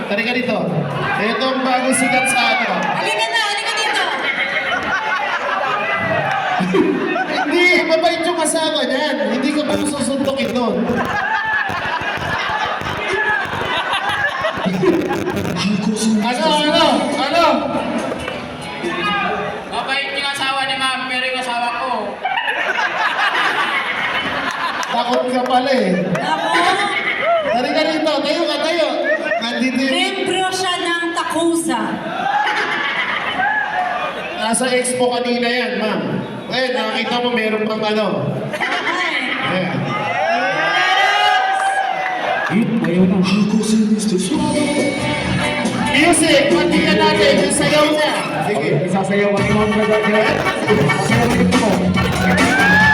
Tari ka dito. Ito ang bagong sikat sa ano. Halika dito. Hindi, mabait yung kasama niyan. Hindi ko pa susuntokin doon. Ano? Mabait yung asawa ni ma'am, pero yung asawa ko. Takot ka pala eh. Ako, Tari ka dito. Tayo. Nandito yung... membro siya ng Takusa. Nasa expo kanina yan, ma'am. Eh, nakakita mo meron pang ano. Ay, Ayan. Ayaw na. Music, patikan natin yung sayaw niya. Sige. Isasayaw ka ni ma'am. Isasayaw ka ni ma'am.